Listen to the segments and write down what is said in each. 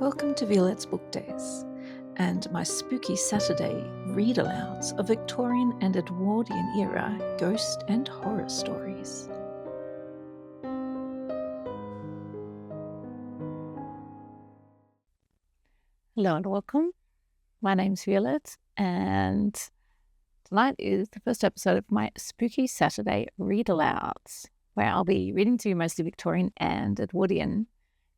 Welcome to Violette's Book Days and my Spooky Saturday Read-Alouds of Victorian and Edwardian era ghost and horror stories. Hello and welcome. My name's Violette, and tonight is the first episode of my Spooky Saturday Read-Alouds, where I'll be reading to you mostly Victorian and Edwardian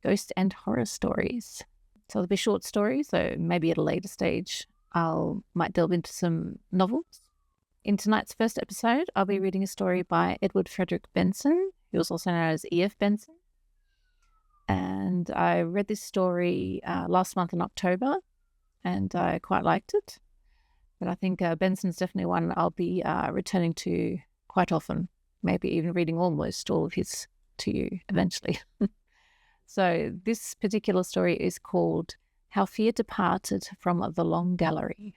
ghost and horror stories. So they'll be short stories, so maybe at a later stage might delve into some novels. In tonight's first episode, I'll be reading a story by Edward Frederick Benson, who was also known as E.F. Benson. And I read this story last month in October, and I quite liked it. But I think Benson's definitely one I'll be returning to quite often, maybe even reading almost all of his to you eventually. So this particular story is called How Fear Departed from the Long Gallery.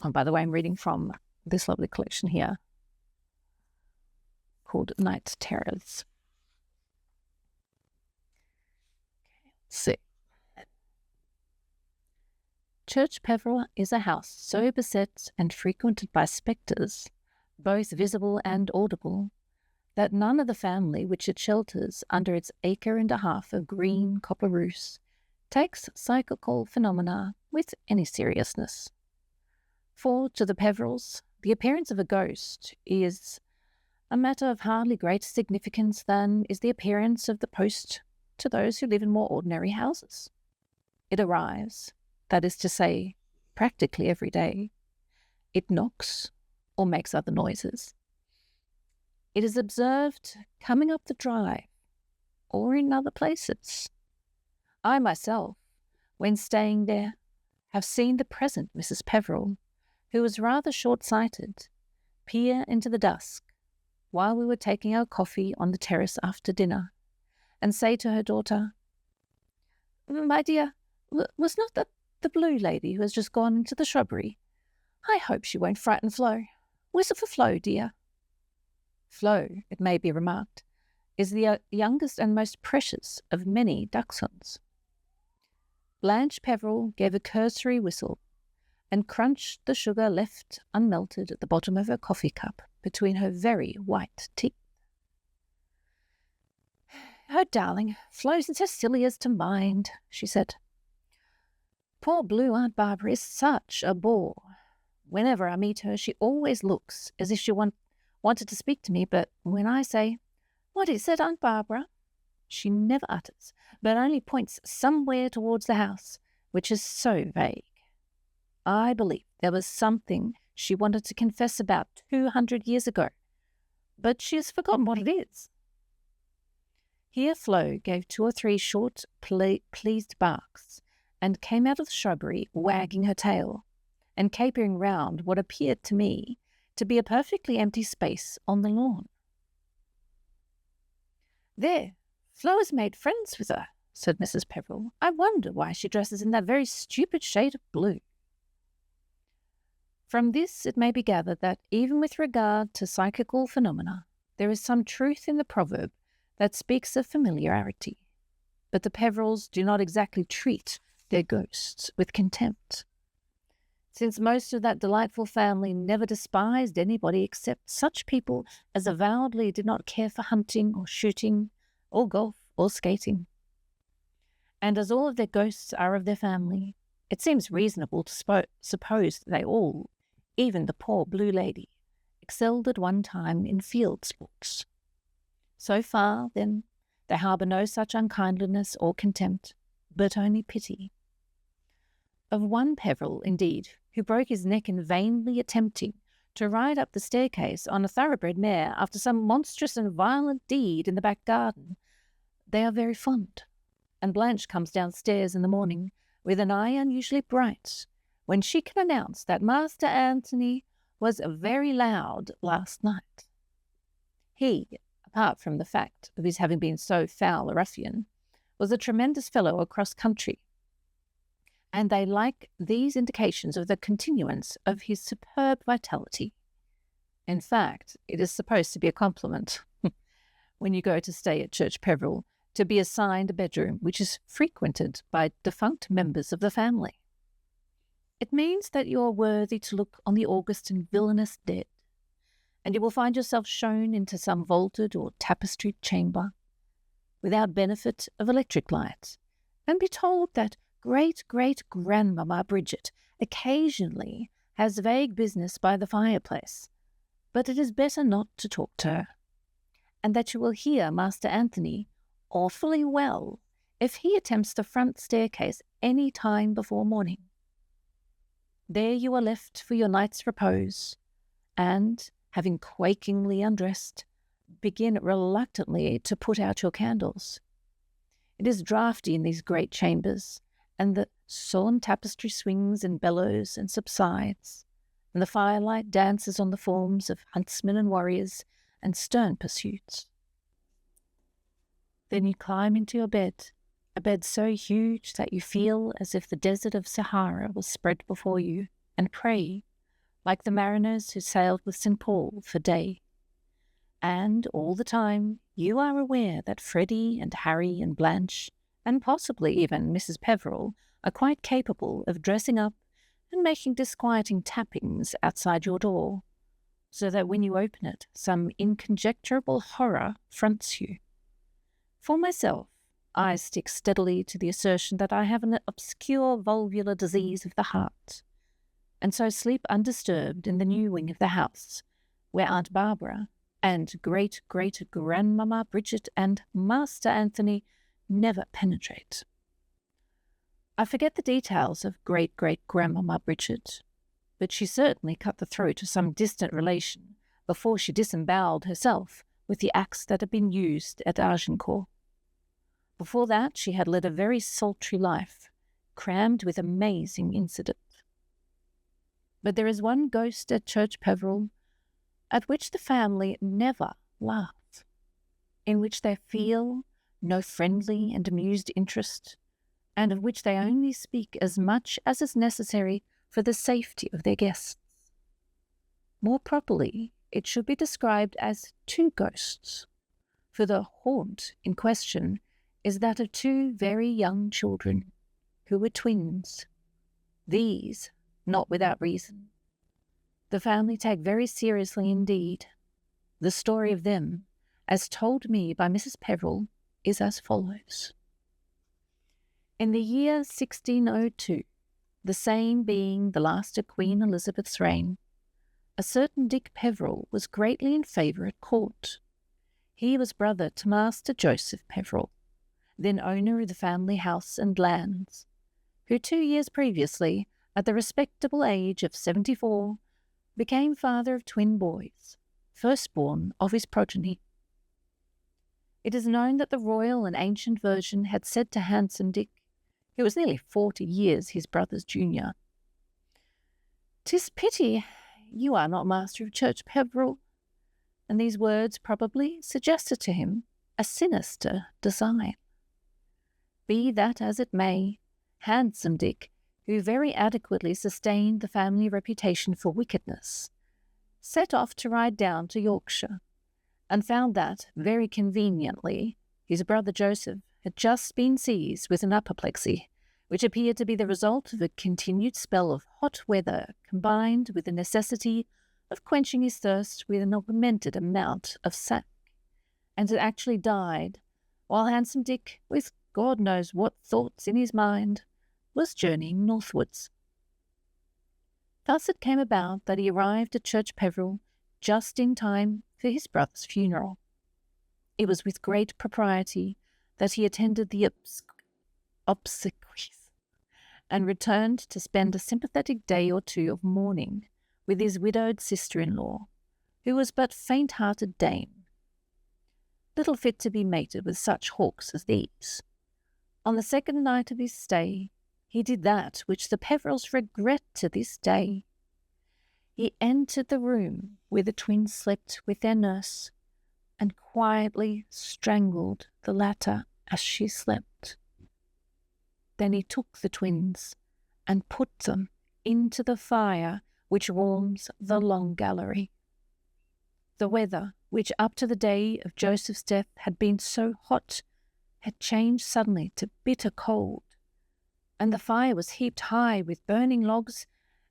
And by the way, I'm reading from this lovely collection here called Night Terrors. Let's see. Church Peveril is a house so beset and frequented by spectres, both visible and audible, that none of the family which it shelters under its acre and a half of green copper roofs takes psychical phenomena with any seriousness. For to the Peverils, the appearance of a ghost is a matter of hardly greater significance than is the appearance of the post to those who live in more ordinary houses. It arrives, that is to say, practically every day. It knocks or makes other noises. It is observed coming up the drive or in other places. I myself, when staying there, have seen the present Mrs. Peveril, who was rather short-sighted, peer into the dusk while we were taking our coffee on the terrace after dinner, and say to her daughter, "My dear, was not that the blue lady who has just gone into the shrubbery? I hope she won't frighten Flo. Where's it for Flo, dear?" Flo, it may be remarked, is the youngest and most precious of many dachshunds. Blanche Peveril gave a cursory whistle and crunched the sugar left unmelted at the bottom of her coffee cup between her very white teeth. "Oh, darling, Flo isn't so silly as to mind," she said. "Poor blue Aunt Barbara is such a bore. Whenever I meet her, she always looks as if she wanted to speak to me, but when I say, 'What is it, Aunt Barbara?' she never utters, but only points somewhere towards the house, which is so vague. I believe there was something she wanted to confess about 200 years ago, but she has forgotten what it is." Here Flo gave 2 or 3 short, pleased barks, and came out of the shrubbery wagging her tail, and capering round what appeared to me to be a perfectly empty space on the lawn. "There, Flo has made friends with her," said Mrs. Peveril. "I wonder why she dresses in that very stupid shade of blue." From this it may be gathered that even with regard to psychical phenomena, there is some truth in the proverb that speaks of familiarity, but the Peverils do not exactly treat their ghosts with contempt, since most of that delightful family never despised anybody except such people as avowedly did not care for hunting or shooting or golf or skating. And as all of their ghosts are of their family, it seems reasonable to suppose that they all, even the poor blue lady, excelled at one time in field sports. So far, then, they harbour no such unkindliness or contempt, but only pity. Of one Peveril, indeed, who broke his neck in vainly attempting to ride up the staircase on a thoroughbred mare after some monstrous and violent deed in the back garden, they are very fond, and Blanche comes downstairs in the morning with an eye unusually bright when she can announce that Master Anthony was very loud last night. He, apart from the fact of his having been so foul a ruffian, was a tremendous fellow across country, and they like these indications of the continuance of his superb vitality. In fact, it is supposed to be a compliment when you go to stay at Church Peveril to be assigned a bedroom which is frequented by defunct members of the family. It means that you are worthy to look on the august and villainous dead, and you will find yourself shown into some vaulted or tapestried chamber, without benefit of electric light, and be told that great-great-grandmamma Bridget occasionally has vague business by the fireplace, but it is better not to talk to her, and that you will hear Master Anthony awfully well if he attempts the front staircase any time before morning. There you are left for your night's repose, and, having quakingly undressed, begin reluctantly to put out your candles. It is draughty in these great chambers, and the solemn tapestry swings and bellows and subsides, and the firelight dances on the forms of huntsmen and warriors and stern pursuits. Then you climb into your bed, a bed so huge that you feel as if the desert of Sahara was spread before you, and pray, like the mariners who sailed with St. Paul for day. And all the time you are aware that Freddie and Harry and Blanche, and possibly even Mrs. Peveril, are quite capable of dressing up and making disquieting tappings outside your door, so that when you open it, some inconjecturable horror fronts you. For myself, I stick steadily to the assertion that I have an obscure vulvular disease of the heart, and so sleep undisturbed in the new wing of the house, where Aunt Barbara and great-great-grandmamma Bridget and Master Anthony never penetrate. I forget the details of great-great-grandmamma Bridget, but she certainly cut the throat of some distant relation before she disembowelled herself with the axe that had been used at Agincourt. Before that, she had led a very sultry life, crammed with amazing incident. But there is one ghost at Church Peveril at which the family never laugh, in which they feel no friendly and amused interest, and of which they only speak as much as is necessary for the safety of their guests. More properly, it should be described as two ghosts, for the haunt in question is that of two very young children, who were twins. These, not without reason, the family take very seriously indeed. The story of them, as told me by Mrs. Peveril, is as follows. In the year 1602, the same being the last of Queen Elizabeth's reign, a certain Dick Peveril was greatly in favour at court. He was brother to Master Joseph Peveril, then owner of the family house and lands, who 2 years previously, at the respectable age of 74, became father of twin boys, firstborn of his progeny. It is known that the royal and ancient version had said to handsome Dick, who was nearly 40 years his brother's junior, "'Tis pity you are not master of Church Peveril," and these words probably suggested to him a sinister design. Be that as it may, handsome Dick, who very adequately sustained the family reputation for wickedness, set off to ride down to Yorkshire, and found that, very conveniently, his brother Joseph had just been seized with an apoplexy, which appeared to be the result of a continued spell of hot weather combined with the necessity of quenching his thirst with an augmented amount of sack, and had actually died, while handsome Dick, with God knows what thoughts in his mind, was journeying northwards. Thus it came about that he arrived at Church Peveril just in time for his brother's funeral. It was with great propriety that he attended the obsequies, and returned to spend a sympathetic day or two of mourning with his widowed sister-in-law, who was but faint-hearted dame, little fit to be mated with such hawks as these. On the second night of his stay, he did that which the Peverils regret to this day. He entered the room where the twins slept with their nurse, and quietly strangled the latter as she slept. Then he took the twins and put them into the fire which warms the long gallery. The weather, which up to the day of Joseph's death had been so hot, had changed suddenly to bitter cold, and the fire was heaped high with burning logs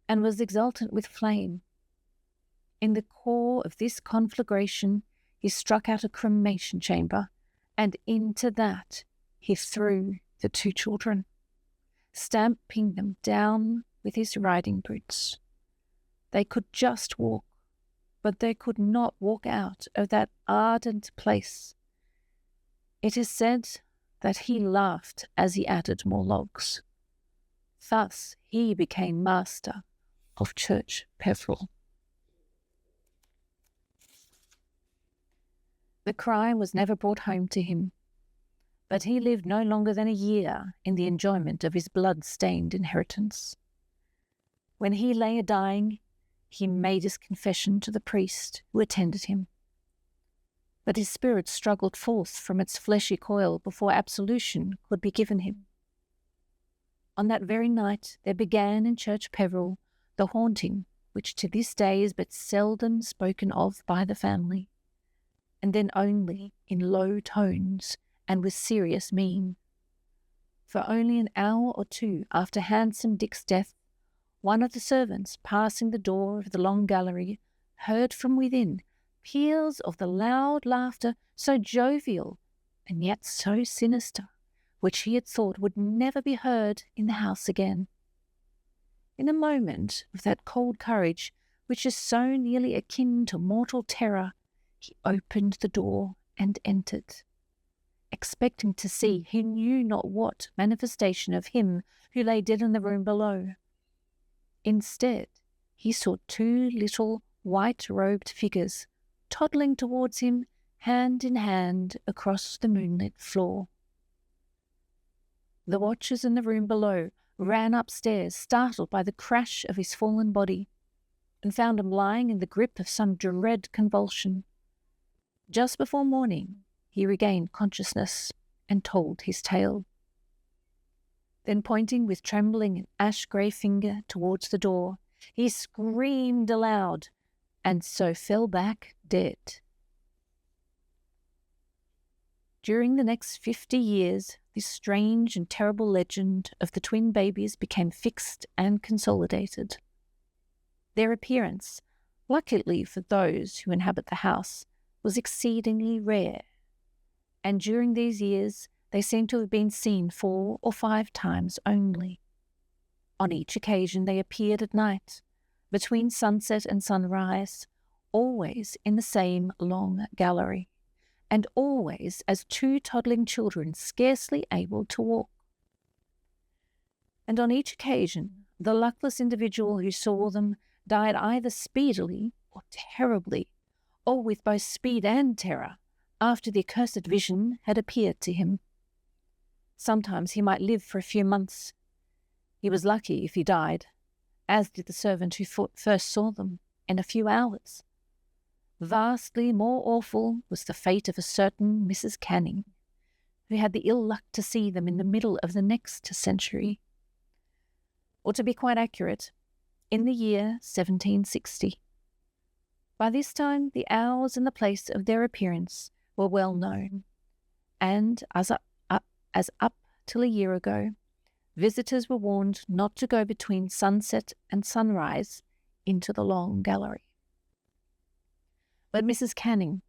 and was exultant with flame. In the core of this conflagration he struck out a cremation chamber, and into that he threw the 2 children, stamping them down with his riding boots. They could just walk, but they could not walk out of that ardent place. It is said that he laughed as he added more logs. Thus he became master of Church Peveril. The crime was never brought home to him, but he lived no longer than a year in the enjoyment of his blood-stained inheritance. When he lay a-dying, he made his confession to the priest who attended him. But his spirit struggled forth from its fleshy coil before absolution could be given him. On that very night there began in Church Peveril the haunting which to this day is but seldom spoken of by the family, and then only in low tones and with serious mien. For only an hour or 2 after handsome Dick's death, one of the servants passing the door of the long gallery heard from within peals of the loud laughter, so jovial and yet so sinister, which he had thought would never be heard in the house again. In a moment of that cold courage which is so nearly akin to mortal terror, he opened the door and entered, expecting to see he knew not what manifestation of him who lay dead in the room below. Instead, he saw 2 little white-robed figures toddling towards him, hand in hand, across the moonlit floor. The watchers in the room below ran upstairs, startled by the crash of his fallen body, and found him lying in the grip of some dread convulsion. Just before morning, he regained consciousness and told his tale. Then, pointing with trembling and ash-grey finger towards the door, he screamed aloud, and so fell back dead. During the next 50 years, this strange and terrible legend of the twin babies became fixed and consolidated. Their appearance, luckily for those who inhabit the house, was exceedingly rare, and during these years they seem to have been seen 4 or 5 times only. On each occasion they appeared at night, between sunset and sunrise, always in the same long gallery, and always as 2 toddling children scarcely able to walk. And on each occasion the luckless individual who saw them died either speedily or terribly, or with both speed and terror, after the accursed vision had appeared to him. Sometimes he might live for a few months. He was lucky if he died, as did the servant who first saw them, in a few hours. Vastly more awful was the fate of a certain Mrs. Canning, who had the ill luck to see them in the middle of the next century. Or to be quite accurate, in the year 1760. By this time the hours and the place of their appearance were well known, and as up till a year ago, visitors were warned not to go between sunset and sunrise into the long gallery. But Mrs. Canning,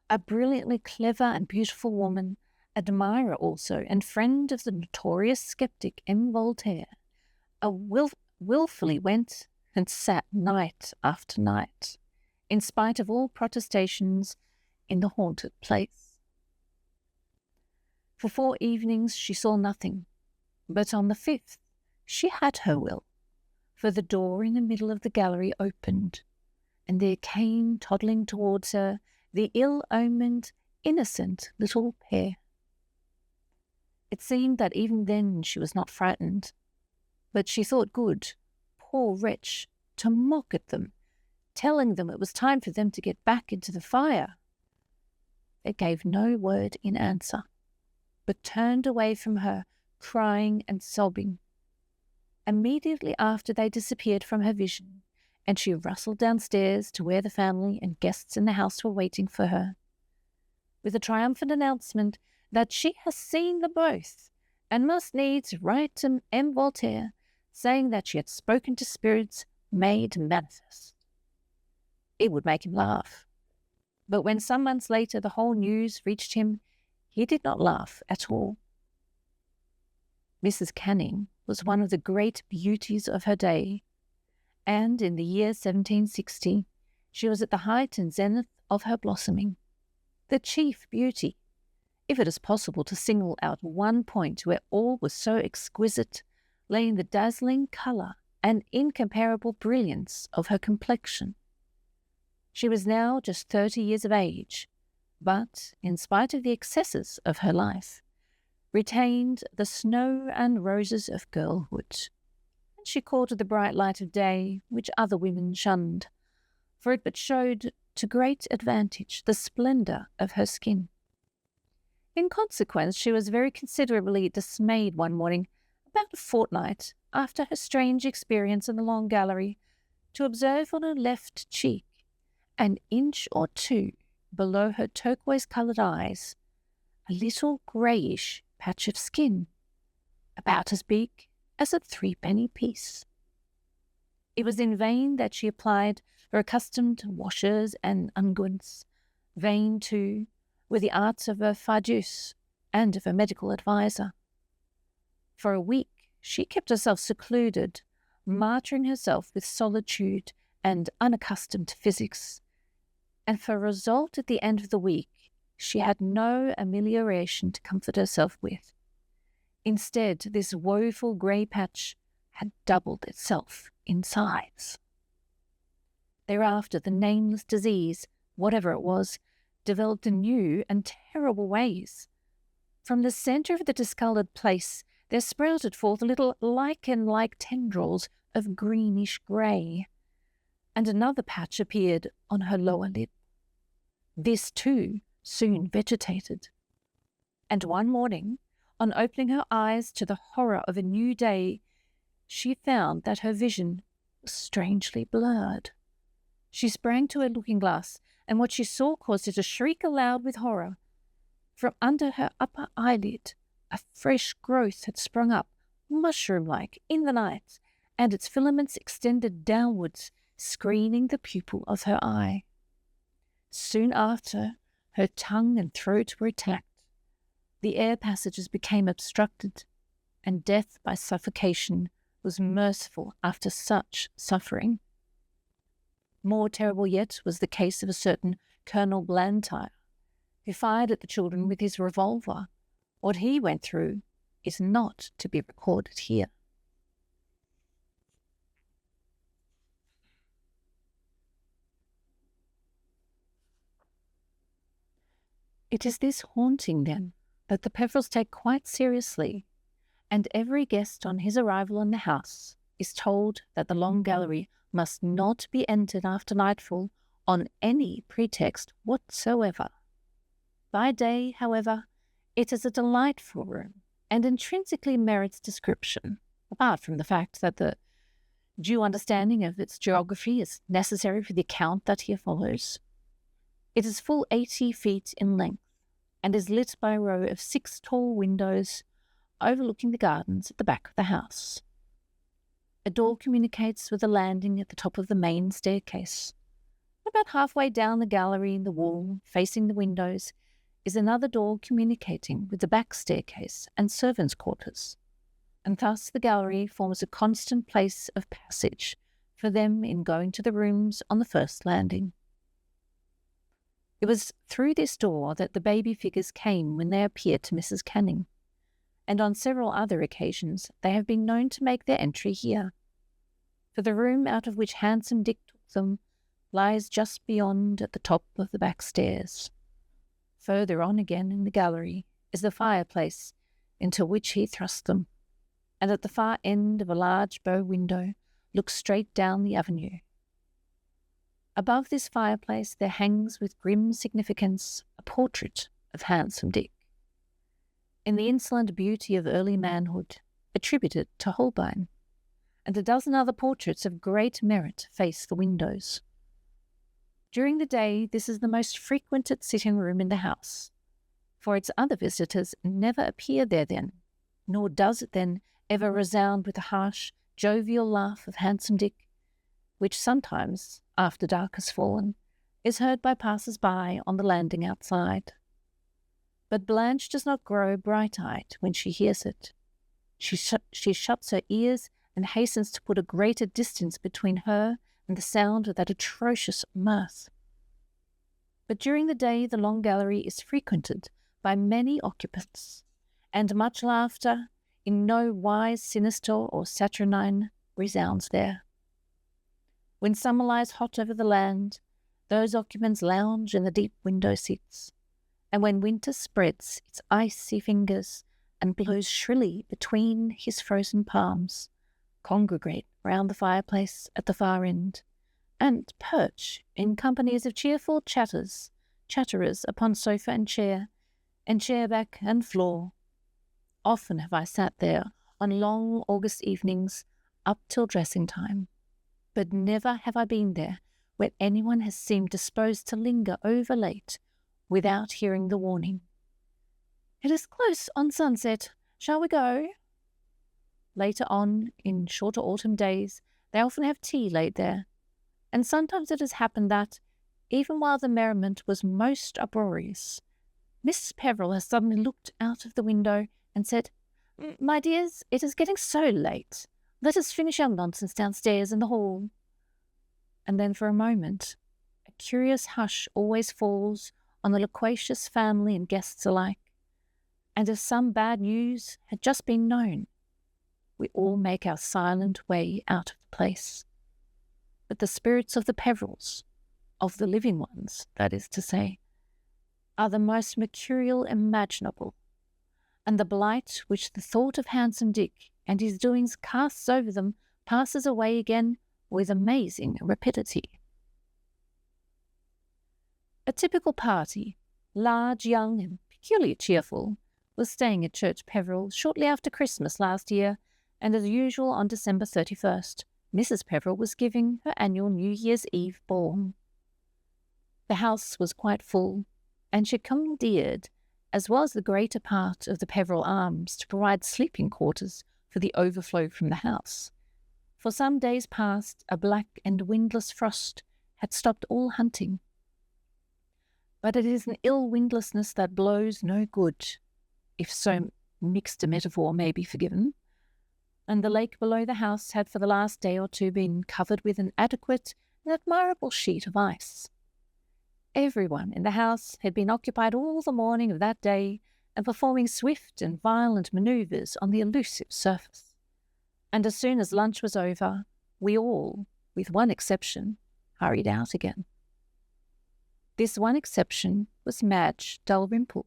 a brilliantly clever and beautiful woman, admirer also and friend of the notorious skeptic M. Voltaire, wilfully went and sat night after night, in spite of all protestations, in the haunted place. For 4 evenings she saw nothing, but on the 5th she had her will, for the door in the middle of the gallery opened, and there came toddling towards her the ill-omened, innocent little pair. It seemed that even then she was not frightened, but she thought good, poor wretch, to mock at them, telling them it was time for them to get back into the fire. They gave no word in answer, but turned away from her, crying and sobbing. Immediately after they disappeared from her vision, and she rustled downstairs to where the family and guests in the house were waiting for her, with a triumphant announcement that she has seen them both, and must needs write to M. Voltaire, saying that she had spoken to spirits made manifest. It would make him laugh. But when some months later the whole news reached him, he did not laugh at all. Mrs. Canning was one of the great beauties of her day, and in the year 1760 she was at the height and zenith of her blossoming. The chief beauty, if it is possible to single out one point where all was so exquisite, lay in the dazzling colour and incomparable brilliance of her complexion. She was now just 30 years of age, but, in spite of the excesses of her life, retained the snow and roses of girlhood, and she courted the bright light of day which other women shunned, for it but showed to great advantage the splendour of her skin. In consequence, she was very considerably dismayed one morning, about a fortnight after her strange experience in the long gallery, to observe on her left cheek, an inch or two below her turquoise-coloured eyes, a little greyish patch of skin, about as big as a threepenny piece. It was in vain that she applied her accustomed washes and unguents. Vain, too, were the arts of her fardeuse and of her medical adviser. For a week she kept herself secluded, martyring herself with solitude and unaccustomed to physics, and for a result at the end of the week she had no amelioration to comfort herself with. Instead, this woeful grey patch had doubled itself in size. Thereafter the nameless disease, whatever it was, developed in new and terrible ways. From the centre of the discoloured place there sprouted forth little lichen-like tendrils of greenish grey, and another patch appeared on her lower lip. This, too, soon vegetated. And one morning, on opening her eyes to the horror of a new day, she found that her vision was strangely blurred. She sprang to her looking-glass, and what she saw caused her to shriek aloud with horror. From under her upper eyelid a fresh growth had sprung up, mushroom-like, in the night, and its filaments extended downwards, screening the pupil of her eye. Soon after, her tongue and throat were attacked. The air passages became obstructed, and death by suffocation was merciful after such suffering. More terrible yet was the case of a certain Colonel Blantyre, who fired at the children with his revolver. What he went through is not to be recorded here. It is this haunting, then, that the Peverils take quite seriously, and every guest on his arrival in the house is told that the long gallery must not be entered after nightfall on any pretext whatsoever. By day, however, it is a delightful room, and intrinsically merits description, apart from the fact that the due understanding of its geography is necessary for the account that here follows. It is full 80 feet in length, and is lit by a row of 6 tall windows overlooking the gardens at the back of the house. A door communicates with a landing at the top of the main staircase. About halfway down the gallery in the wall, facing the windows, is another door communicating with the back staircase and servants' quarters, and thus the gallery forms a constant place of passage for them in going to the rooms on the first landing. It was through this door that the baby figures came when they appeared to Mrs. Canning, and on several other occasions they have been known to make their entry here, for the room out of which handsome Dick took them lies just beyond at the top of the back stairs. Further on again in the gallery is the fireplace into which he thrust them, and at the far end of a large bow window looks straight down the avenue. Above this fireplace there hangs with grim significance a portrait of handsome Dick, in the insolent beauty of early manhood, attributed to Holbein, and a dozen other portraits of great merit face the windows. During the day this is the most frequented sitting-room in the house, for its other visitors never appear there then, nor does it then ever resound with the harsh, jovial laugh of Handsome Dick, which sometimes, after dark has fallen, is heard by passers-by on the landing outside. But Blanche does not grow bright-eyed when she hears it. She shuts her ears and hastens to put a greater distance between her and the sound of that atrocious mirth. But during the day the long gallery is frequented by many occupants, and much laughter, in no wise sinister or saturnine, resounds there. When summer lies hot over the land, those occupants lounge in the deep window seats, and when winter spreads its icy fingers and blows shrilly between his frozen palms, congregate round the fireplace at the far end, and perch in companies of cheerful chatterers upon sofa and chair back and floor. Often have I sat there on long August evenings up till dressing time, but never have I been there when anyone has seemed disposed to linger over late without hearing the warning. "It is close on sunset. Shall we go?" Later on, in shorter autumn days, they often have tea laid there, and sometimes it has happened that, even while the merriment was most uproarious, Mrs. Peveril has suddenly looked out of the window and said, "My dears, it is getting so late. Let us finish our nonsense downstairs in the hall." And then for a moment, a curious hush always falls on the loquacious family and guests alike, and if some bad news had just been known, we all make our silent way out of the place. But the spirits of the Peverils, of the living ones, that is to say, are the most mercurial imaginable, and the blight which the thought of Handsome Dick and his doings casts over them passes away again with amazing rapidity. A typical party, large, young, and peculiarly cheerful, was staying at Church Peveril shortly after Christmas last year, and as usual on December 31st, Mrs. Peveril was giving her annual New Year's Eve ball. The house was quite full, and she commandeered, as well as the greater part of the Peveril Arms, to provide sleeping quarters for the overflow from the house. For some days past, a black and windless frost had stopped all hunting. But it is an ill windlessness that blows no good, if so mixed a metaphor may be forgiven, and the lake below the house had for the last day or two been covered with an adequate and admirable sheet of ice. Everyone in the house had been occupied all the morning of that day and performing swift and violent manoeuvres on the elusive surface. And as soon as lunch was over, we all, with one exception, hurried out again. This one exception was Madge Dalrymple,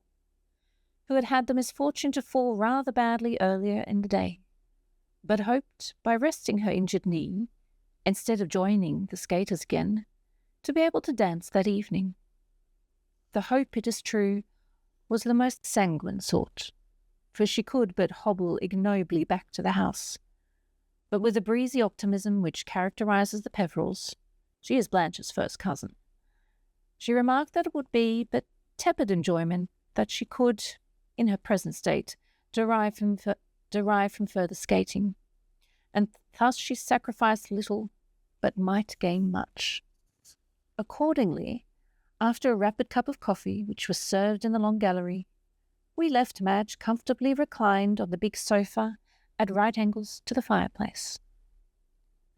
who had had the misfortune to fall rather badly earlier in the day, but hoped, by resting her injured knee, instead of joining the skaters again, to be able to dance that evening. The hope, it is true, was the most sanguine sort, for she could but hobble ignobly back to the house. But with the breezy optimism which characterizes the Peverils, she is Blanche's first cousin, she remarked that it would be but tepid enjoyment that she could, in her present state, derive from further skating, and thus she sacrificed little, but might gain much. Accordingly, after a rapid cup of coffee, which was served in the long gallery, we left Madge comfortably reclined on the big sofa at right angles to the fireplace,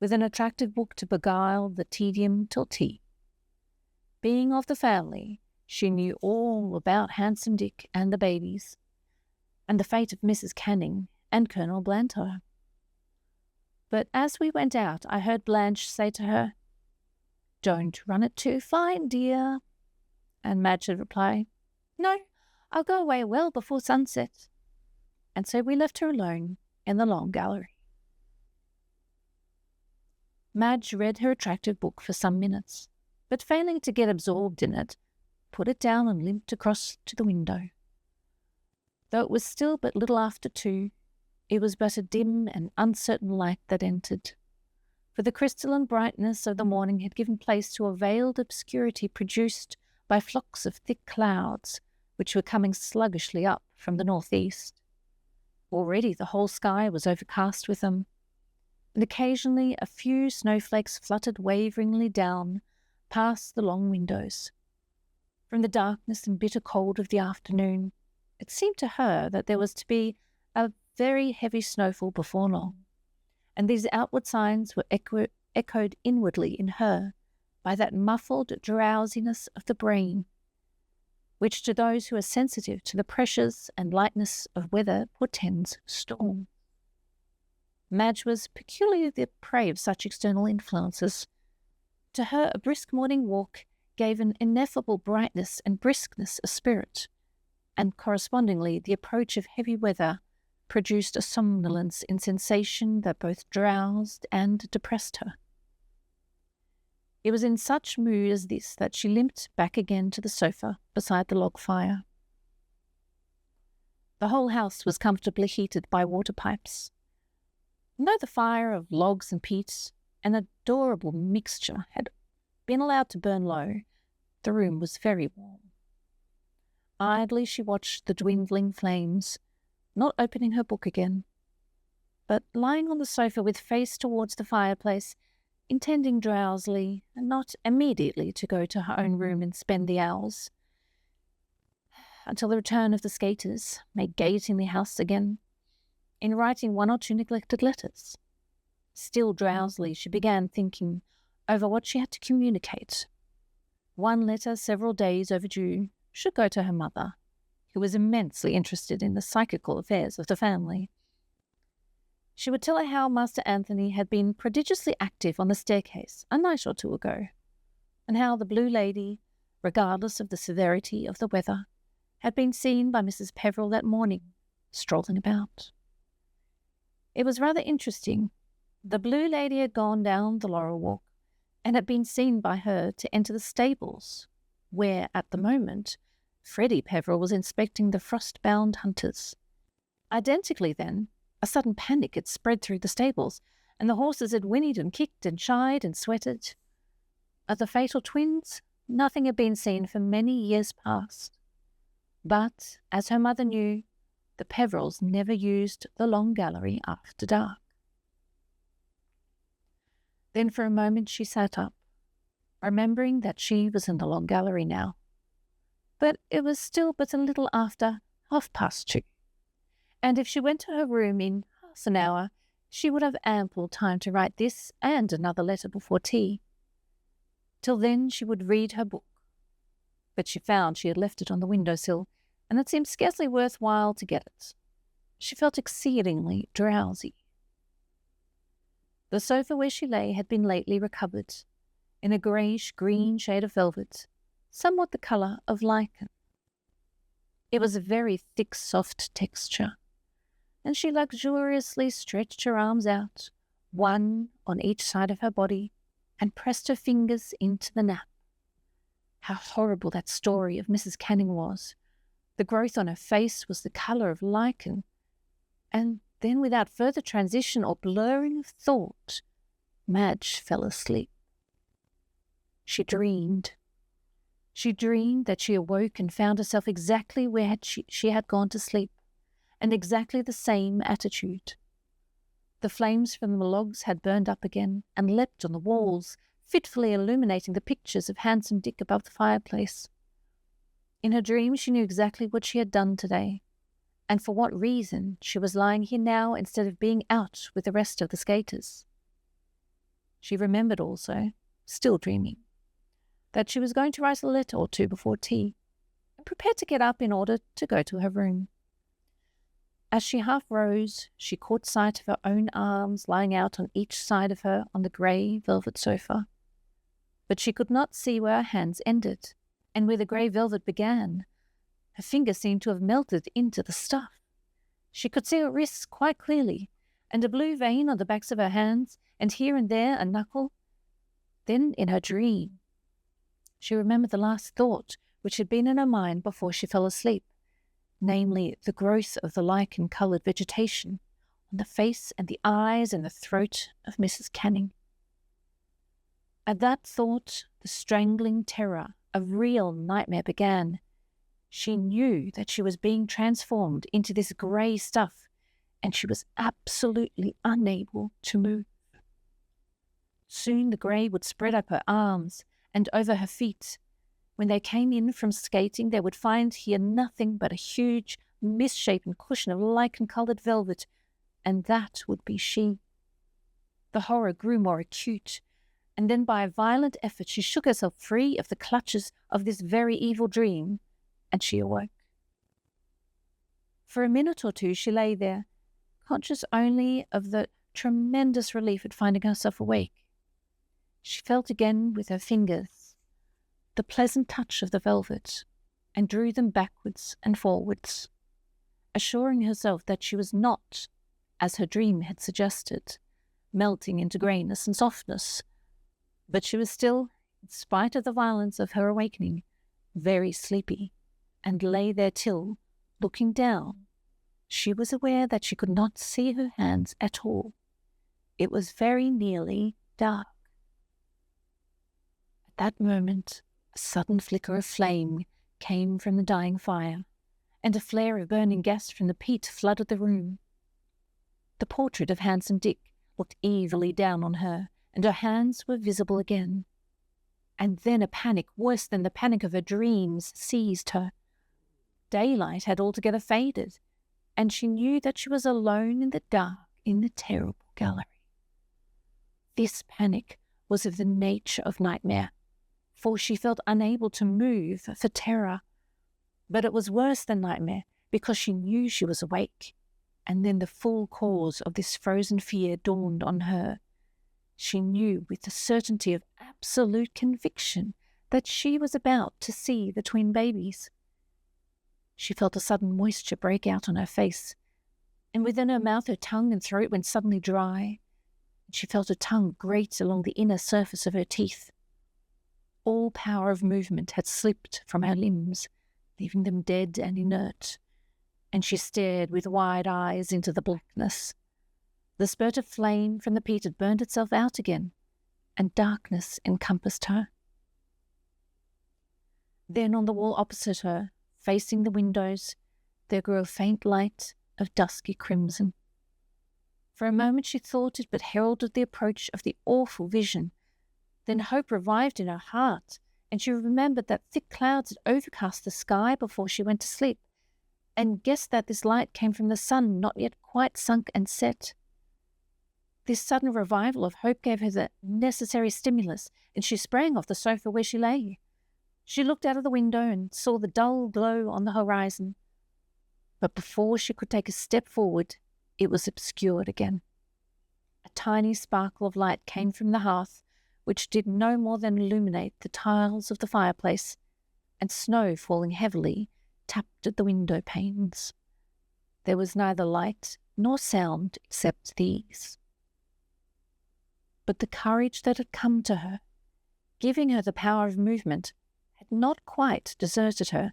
with an attractive book to beguile the tedium till tea. Being of the family, she knew all about Handsome Dick and the babies, and the fate of Mrs. Canning and Colonel Blantyre. But as we went out, I heard Blanche say to her, "Don't run it too fine, dear." And Madge would reply, "No, I'll go away well before sunset." And so we left her alone in the long gallery. Madge read her attractive book for some minutes, but failing to get absorbed in it, put it down and limped across to the window. Though it was still but little after 2, it was but a dim and uncertain light that entered, for the crystalline brightness of the morning had given place to a veiled obscurity produced by flocks of thick clouds, which were coming sluggishly up from the northeast. Already the whole sky was overcast with them, and occasionally a few snowflakes fluttered waveringly down past the long windows. From the darkness and bitter cold of the afternoon, it seemed to her that there was to be a very heavy snowfall before long, and these outward signs were echoed inwardly in her by that muffled drowsiness of the brain, which to those who are sensitive to the pressures and lightness of weather portends storm. Madge was peculiarly the prey of such external influences. To her, a brisk morning walk gave an ineffable brightness and briskness of spirit, and correspondingly the approach of heavy weather produced a somnolence in sensation that both drowsed and depressed her. It was in such mood as this that she limped back again to the sofa beside the log fire. The whole house was comfortably heated by water pipes. And though the fire of logs and peat, an adorable mixture, had been allowed to burn low, the room was very warm. Idly she watched the dwindling flames, not opening her book again, but lying on the sofa with face towards the fireplace, intending drowsily and not immediately to go to her own room and spend the hours until the return of the skaters, made gaiety in the house again, in writing one or two neglected letters. Still drowsily, she began thinking over what she had to communicate. One letter, several days overdue, should go to her mother, who was immensely interested in the psychical affairs of the family. She would tell her how Master Anthony had been prodigiously active on the staircase a night or two ago, and how the Blue Lady, regardless of the severity of the weather, had been seen by Mrs. Peveril that morning, strolling about. It was rather interesting. The Blue Lady had gone down the Laurel Walk, and had been seen by her to enter the stables, where, at the moment, Freddie Peveril was inspecting the frost-bound hunters. Identically then, a sudden panic had spread through the stables, and the horses had whinnied and kicked and shied and sweated. Of the fatal twins, nothing had been seen for many years past. But, as her mother knew, the Peverils never used the long gallery after dark. Then for a moment she sat up, remembering that she was in the long gallery now. But it was still but a little after 2:30, and if she went to her room in half an hour, she would have ample time to write this and another letter before tea. Till then she would read her book. But she found she had left it on the window-sill, and it seemed scarcely worth while to get it. She felt exceedingly drowsy. The sofa where she lay had been lately recovered, in a greyish-green shade of velvet, somewhat the colour of lichen. It was a very thick, soft texture, and she luxuriously stretched her arms out, one on each side of her body, and pressed her fingers into the nap. How horrible that story of Mrs. Canning was! The growth on her face was the colour of lichen, and then without further transition or blurring of thought, Madge fell asleep. She dreamed. She dreamed that she awoke and found herself exactly where she had gone to sleep, and exactly the same attitude. The flames from the logs had burned up again and leapt on the walls, fitfully illuminating the pictures of handsome Dick above the fireplace. In her dream she knew exactly what she had done today, and for what reason she was lying here now instead of being out with the rest of the skaters. She remembered also, still dreaming, that she was going to write a letter or two before tea, and prepared to get up in order to go to her room. As she half rose, she caught sight of her own arms lying out on each side of her on the grey velvet sofa, but she could not see where her hands ended, and where the grey velvet began. Her fingers seemed to have melted into the stuff. She could see her wrists quite clearly, and a blue vein on the backs of her hands, and here and there a knuckle. Then, in her dream, she remembered the last thought which had been in her mind before she fell asleep, namely the growth of the lichen-coloured vegetation on the face and the eyes and the throat of Mrs. Canning. At that thought, the strangling terror of real nightmare began, She knew that she was being transformed into this grey stuff, and she was absolutely unable to move. Soon the grey would spread up her arms and over her feet. When they came in from skating, they would find here nothing but a huge, misshapen cushion of lichen-coloured velvet, and that would be she. The horror grew more acute, and then by a violent effort she shook herself free of the clutches of this very evil dream, and she awoke. For a minute or two she lay there, conscious only of the tremendous relief at finding herself awake. She felt again with her fingers the pleasant touch of the velvet, and drew them backwards and forwards, assuring herself that she was not, as her dream had suggested, melting into greyness and softness, but she was still, in spite of the violence of her awakening, very sleepy, and lay there till, looking down, she was aware that she could not see her hands at all. It was very nearly dark. At that moment, a sudden flicker of flame came from the dying fire, and a flare of burning gas from the peat flooded the room. The portrait of handsome Dick looked evilly down on her, and her hands were visible again. And then a panic worse than the panic of her dreams seized her. Daylight had altogether faded, and she knew that she was alone in the dark in the terrible gallery. This panic was of the nature of nightmare, for she felt unable to move for terror. But it was worse than nightmare, because she knew she was awake, and then the full cause of this frozen fear dawned on her. She knew with the certainty of absolute conviction that she was about to see the twin babies. She felt a sudden moisture break out on her face, and within her mouth her tongue and throat went suddenly dry, and she felt her tongue grate along the inner surface of her teeth. All power of movement had slipped from her limbs, leaving them dead and inert, and she stared with wide eyes into the blackness. The spurt of flame from the peat had burned itself out again, and darkness encompassed her. Then on the wall opposite her, facing the windows, there grew a faint light of dusky crimson. For a moment she thought it but heralded the approach of the awful vision. Then hope revived in her heart, and she remembered that thick clouds had overcast the sky before she went to sleep, and guessed that this light came from the sun not yet quite sunk and set. This sudden revival of hope gave her the necessary stimulus, and she sprang off the sofa where she lay. She looked out of the window and saw the dull glow on the horizon. But before she could take a step forward, it was obscured again. A tiny sparkle of light came from the hearth, which did no more than illuminate the tiles of the fireplace, and snow falling heavily tapped at the window panes. There was neither light nor sound except these. But the courage that had come to her, giving her the power of movement, had not quite deserted her,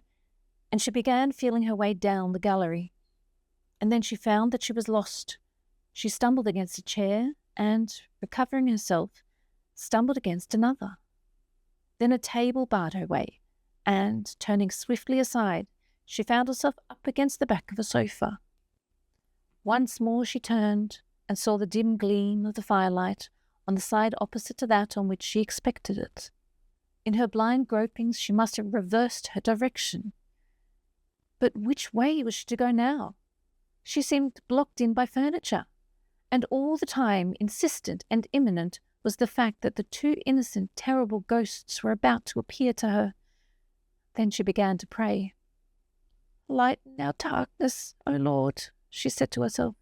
and she began feeling her way down the gallery. And then she found that she was lost. She stumbled against a chair, and, recovering herself, stumbled against another. Then a table barred her way, and, turning swiftly aside, she found herself up against the back of a sofa. Once more she turned, and saw the dim gleam of the firelight on the side opposite to that on which she expected it. In her blind gropings she must have reversed her direction. But which way was she to go now? She seemed blocked in by furniture, and all the time insistent and imminent was the fact that the two innocent, terrible ghosts were about to appear to her. Then she began to pray. "Lighten our darkness, O Lord," she said to herself.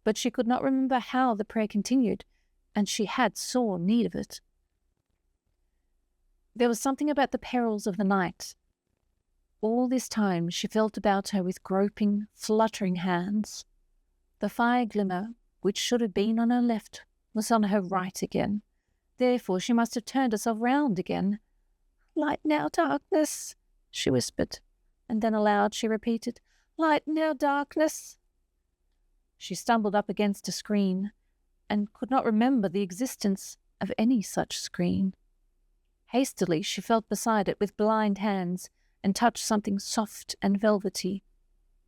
But she could not remember how the prayer continued, and she had sore need of it. There was something about the perils of the night. All this time she felt about her with groping, fluttering hands. The fire glimmer, which should have been on her left, was on her right again. Therefore she must have turned herself round again. "Lighten our darkness," she whispered, and then aloud she repeated, "Lighten our darkness." She stumbled up against a screen, and could not remember the existence of any such screen. Hastily she felt beside it with blind hands, and touched something soft and velvety.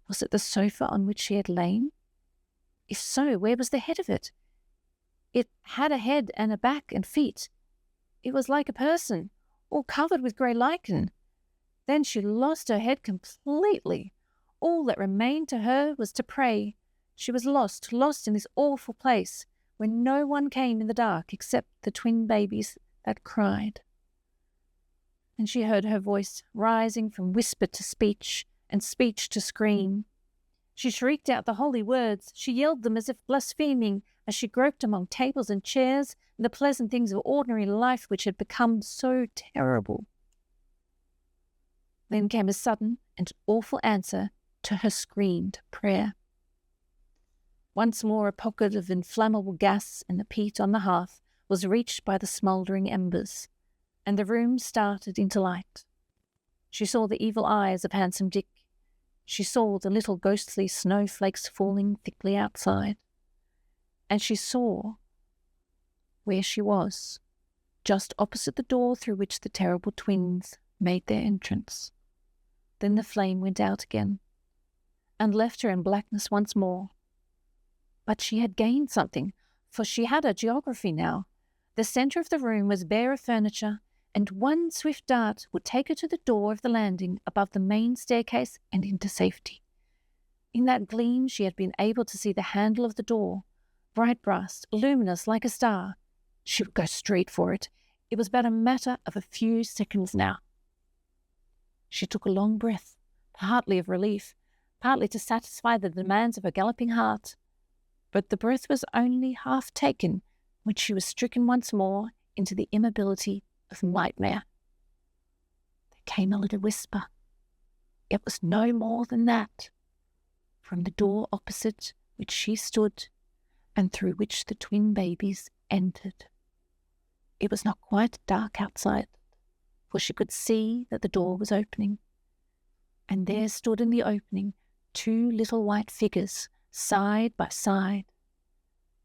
Was it the sofa on which she had lain? If so, where was the head of it? It had a head and a back and feet. It was like a person, all covered with grey lichen. Then she lost her head completely. All that remained to her was to pray. She was lost in this awful place, where no one came in the dark except the twin babies that cried. And she heard her voice rising from whisper to speech, and speech to scream. She shrieked out the holy words. She yelled them as if blaspheming, as she groped among tables and chairs and the pleasant things of ordinary life which had become so terrible. Then came a sudden and awful answer to her screamed prayer. Once more a pocket of inflammable gas in the peat on the hearth was reached by the smouldering embers, and the room started into light. She saw the evil eyes of Handsome Dick. She saw the little ghostly snowflakes falling thickly outside. And she saw where she was, just opposite the door through which the terrible twins made their entrance. Then the flame went out again, and left her in blackness once more. But she had gained something, for she had a geography now. The centre of the room was bare of furniture, and one swift dart would take her to the door of the landing above the main staircase and into safety. In that gleam she had been able to see the handle of the door, bright brass, luminous like a star. She would go straight for it. It was but a matter of a few seconds now. She took a long breath, partly of relief, partly to satisfy the demands of her galloping heart. But the breath was only half taken when she was stricken once more into the immobility of nightmare. There came a little whisper. It was no more than that. From the door opposite which she stood, and through which the twin babies entered. It was not quite dark outside, for she could see that the door was opening. And there stood in the opening 2 little white figures, side by side.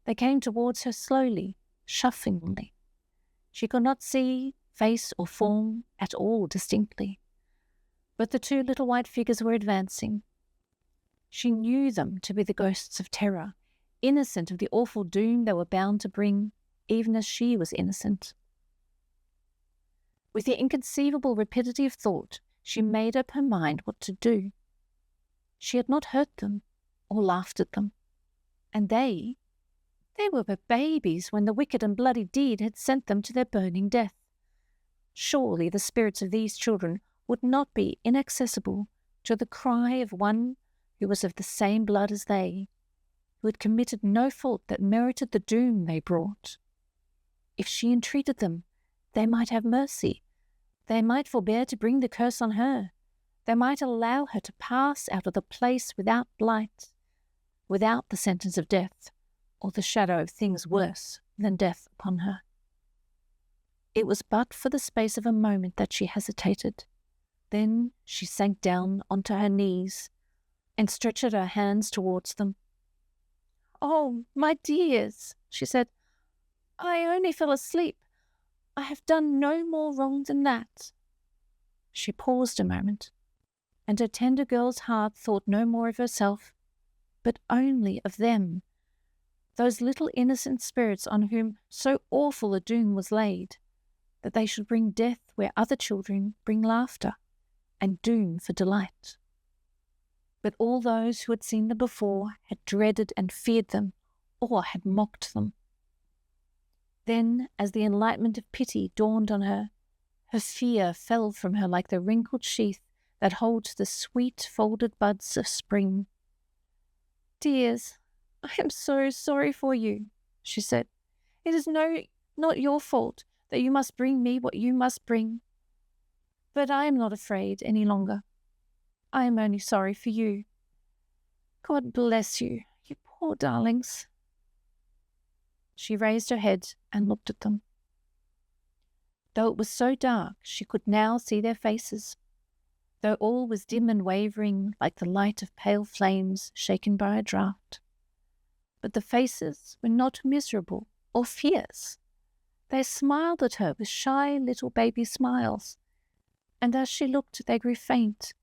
They came towards her slowly, shufflingly. She could not see face or form at all distinctly, but the 2 little white figures were advancing. She knew them to be the ghosts of terror, innocent of the awful doom they were bound to bring, even as she was innocent. With the inconceivable rapidity of thought, she made up her mind what to do. She had not hurt them or laughed at them, and they were but babies when the wicked and bloody deed had sent them to their burning death. Surely the spirits of these children would not be inaccessible to the cry of one who was of the same blood as they, who had committed no fault that merited the doom they brought. If she entreated them, they might have mercy. They might forbear to bring the curse on her. They might allow her to pass out of the place without blight, without the sentence of death, or the shadow of things worse than death upon her. It was but for the space of a moment that she hesitated. Then she sank down onto her knees and stretched her hands towards them. "Oh, my dears," she said, "I only fell asleep. I have done no more wrong than that." She paused a moment, and her tender girl's heart thought no more of herself, but only of them, those little innocent spirits on whom so awful a doom was laid, that they should bring death where other children bring laughter, and doom for delight. But all those who had seen them before had dreaded and feared them, or had mocked them. Then, as the enlightenment of pity dawned on her, her fear fell from her like the wrinkled sheath that holds the sweet folded buds of spring. "Dears, I am so sorry for you," she said. "It is not your fault that you must bring me what you must bring. But I am not afraid any longer. I am only sorry for you. God bless you, you poor darlings." She raised her head and looked at them. Though it was so dark, she could now see their faces, though all was dim and wavering like the light of pale flames shaken by a draught. But the faces were not miserable or fierce. They smiled at her with shy little baby smiles. and as she looked, they grew faint,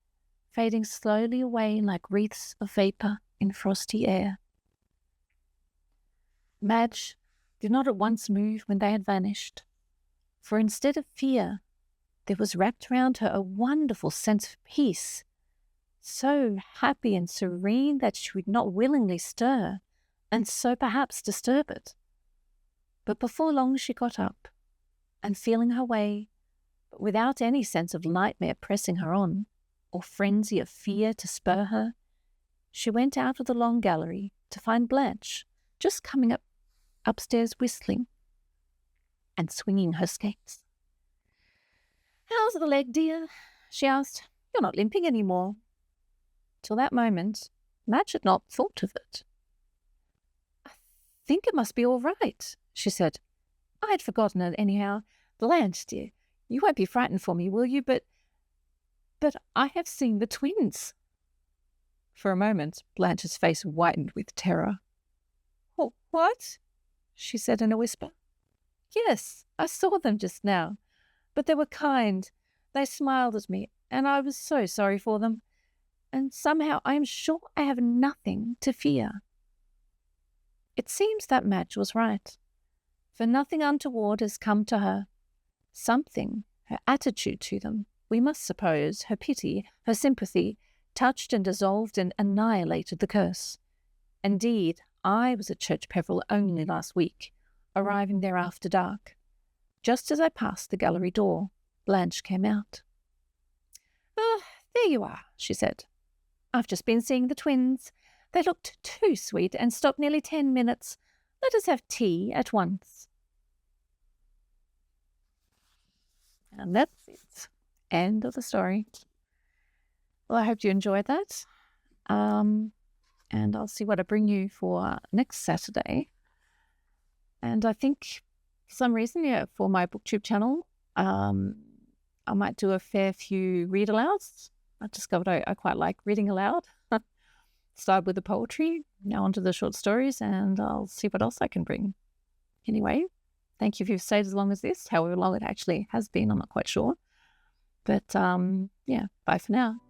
fading slowly away like wreaths of vapour in frosty air. Madge did not at once move when they had vanished, for instead of fear, there was wrapped round her a wonderful sense of peace, so happy and serene that she would not willingly stir, and so perhaps disturb it. But before long she got up, and feeling her way, but without any sense of nightmare pressing her on, or frenzy of fear to spur her, she went out of the long gallery to find Blanche just coming upstairs whistling and swinging her skates. "How's the leg, dear?" she asked. "You're not limping any more." Till that moment, Madge had not thought of it. "I think it must be all right," she said. "I had forgotten it anyhow. Blanche, dear, you won't be frightened for me, will you? But I have seen the twins." For a moment, Blanche's face whitened with terror. "Oh, what?" she said in a whisper. "Yes, I saw them just now, but they were kind. They smiled at me, and I was so sorry for them. And somehow I am sure I have nothing to fear." It seems that Madge was right, for nothing untoward has come to her. Something, her attitude to them, we must suppose, her pity, her sympathy, touched and dissolved and annihilated the curse. Indeed, I was at Church Peveril only last week, arriving there after dark. Just as I passed the gallery door, Blanche came out. "Ah, there you are," she said. "I've just been seeing the twins. They looked too sweet and stopped nearly 10 minutes. Let us have tea at once." And that's it. End of the story. Well, I hope you enjoyed that. And I'll see what I bring you for next Saturday. And I think for some reason, for my booktube channel, I might do a fair few read-alouds. I discovered I quite like reading aloud. Started with the poetry, now onto the short stories, and I'll see what else I can bring. Anyway, thank you if you've stayed as long as this, however long it actually has been, I'm not quite sure. But bye for now.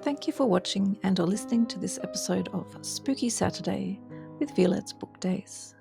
Thank you for watching and or listening to this episode of Spooky Saturday with Violette's Book Days.